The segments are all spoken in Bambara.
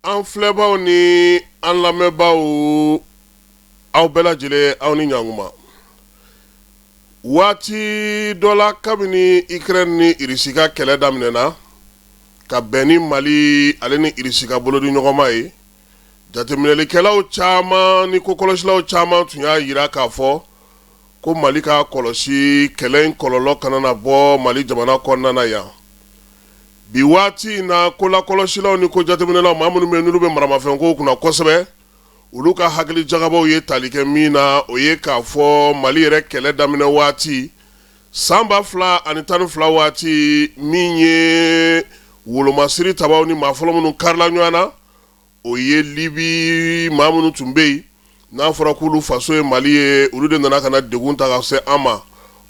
an filɛbaw ni an lamɛnbaaw aw bɛɛ lajɛlen aw ni ɲankuma waati dɔ la kabini Ukraine ni Irisi ka kɛlɛ daminɛna ka bɛn ni Mali ale ni Irisi ka bolodi ɲɔgɔnma ye jateminɛlikɛlaw caman ni kokɔlɔsilaw caman tun y'a yira k'a fɔ ko Mali ka kɔlɔsi kɛlɛ in kɔlɔlɔ kana na bɔ Mali jamana kɔnɔna na yan bi waati na ko lakɔlɔsilaw ni ko jateminɛlaw maa minnu bɛ n'olu bɛ maramafɛnko kunna kosɛbɛ olu ka hakili jagabaw ye tali kɛ min na o ye k'a fɔ Mali yɛrɛ kɛlɛ daminɛ waati san 2012 waati min ye wolomasiri tabaw ni maa fɔlɔ minnu karila ɲɔgɔn na o ye Libye maa minnu tun bɛ yen n'a fɔra k'olu faso ye Mali ye olu de nana ka na degun ta ka se an ma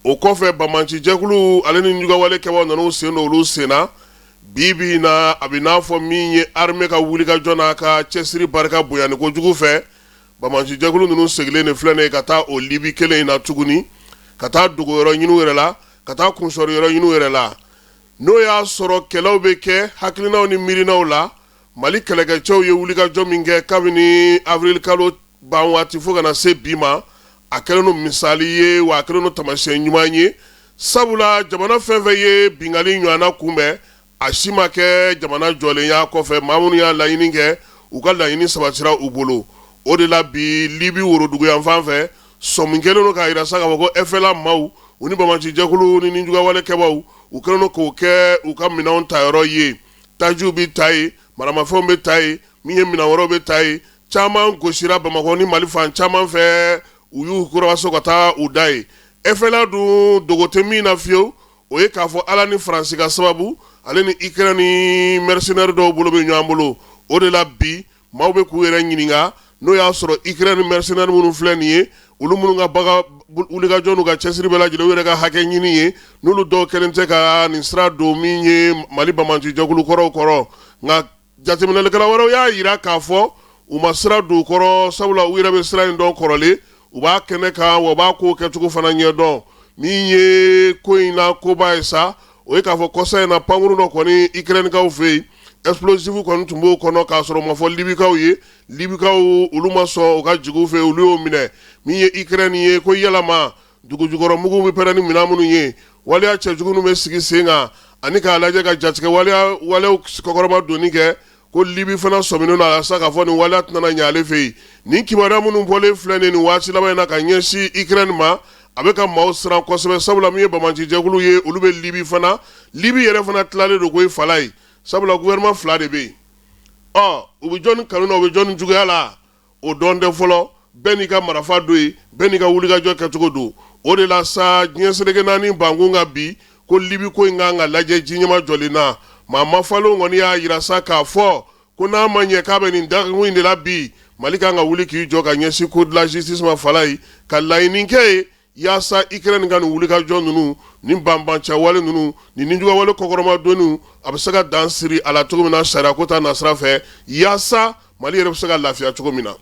o kɔfɛ bamanci jɛkulu ale ni ɲugawale kɛbaw nan'u sen don olu senna bibi na a bɛ n'a fɔ min ye armée ka wulikajɔ n'a ka cɛsiri barika bonya ni kojugu fɛ bamanci jɛkulu ninnu segilen de filɛ nin ye ka taa o Libye kelen in na tuguni ka taa dogo yɔrɔ ɲini u yɛrɛ la ka taa kunsɔrɔ yɔrɔ ɲini u yɛrɛ la n'o y'a sɔrɔ kɛlɛw bɛ kɛ hakilinaw ni miirinaw la Mali kɛlɛkɛcɛw ye wulikajɔ min kɛ kabini avril kalo ban waati fo kana se bi ma a kɛlen no misali ye wa a kɛlen no tamasiyɛn ɲuman ye sabula jamana fɛn fɛn ye bingali ɲɔgɔnna kunbɛn a si ma kɛ jamana jɔlenya kɔfɛ maa minnu y'a laɲini kɛ u ka laɲini sabatira u bolo o de la bi Libye worodugu yan fan fɛ sɔmi kɛlen no k'a yira sa k'a fɔ ko FLA maaw u ni bamanci jɛkulu ni ɲugawale kɛbaw u kɛlen no k'o kɛ u ka minɛnw ta yɔrɔ ye tajiw bɛ ta ye maramafɛnw bɛ ta ye min ye minɛn wɛrɛw bɛ ta ye caman gosira Bamakɔ ni Mali fan caman fɛ u y'u kurabaso ka taa u da ye FLA dun dogo tɛ min na fiyewu o ye k'a fɔ Ala ni Faransi ka sababu ale ni Ukraine ni mercenaires dɔw bolo bɛ ɲɔgɔn bolo o de la bi maaw bɛ k'u yɛrɛ ɲininka n'o y'a sɔrɔ Ukraine ni mercenaires minnu filɛ nin ye olu minnu ka baga wulikajɔ n'u ka cɛsiri bɛɛ lajɛlen u yɛrɛ ka hakɛ ɲini ye n'olu dɔw kɛlen tɛ ka nin sira don min ye Mali bamanci jɛkulu kɔrɔw kɔrɔ nka jateminɛlikɛla wɛrɛw y'a yira k'a fɔ u ma sira don u kɔrɔ sabula u yɛrɛ bɛ sira in dɔn kɔrɔlen u b'a kɛnɛ kan wa u b'a ko kɛcogo fana ɲɛdɔn min ye ko in na koba ye sa o ye k'a fɔ kɔsa in na pankuru dɔ kɔni Ukrainekaw fɛ yen explosive kɔni tun b'o kɔnɔ k'a sɔrɔ ma fɔ Libyekaw ye Libyekaw olu ma sɔn u ka jiguw fɛ olu y'o minɛ min ye Ukraine ye ko yalama dugujukɔrɔmuguw bɛ pɛrɛn ni minɛn minnu ye waleya cɛjugu minnu bɛ sigi sen kan ani k'a lajɛ ka jatigɛ waleyaw kɔkɔrɔma donni kɛ ko Libye fana sɔminen a la sa k'a fɔ nin waleya tɛna ɲɛ ale fɛ yen nin kibaruya minnu bɔlen filɛ nin waati laban in na ka ɲɛsin Ukraine ma a bɛ ka maaw siran kosɛbɛ sabula min ye bamanci jɛkulu ye olu bɛ Libye fana Libye yɛrɛ fana tilalen don ko ye fala ye sabula gouvernement fila de bɛ yen u bɛ jɔnni kanu na u bɛ jɔnni juguya la o dɔn tɛ fɔlɔ bɛɛ n'i ka marifa don ye bɛɛ n'i ka wulikajɔ kɛcogo don o de la sa diɲɛ seleke naani bankun ka bi ko Libye ko in kan ka lajɛ ji ɲɛma jɔlen na maa mafalenw kɔni y'a yira sa k'a fɔ ko n'a ma ɲɛ k'a bɛ nin dagun in de la bi Mali kan ka wuli k'i jɔ ka ɲɛsin ko de la justice ma fala ye ka laɲini kɛ ye yaasa Ukraine ka nin wulikajɔ ninnu nin banbancɛwale ninnu nin ɲugawale kɔkɔrɔma donni a bɛ se ka dan siri a la cogo min na sariya ko ta nasira fɛ yaasa Mali yɛrɛ bɛ se ka lafiya cogo min na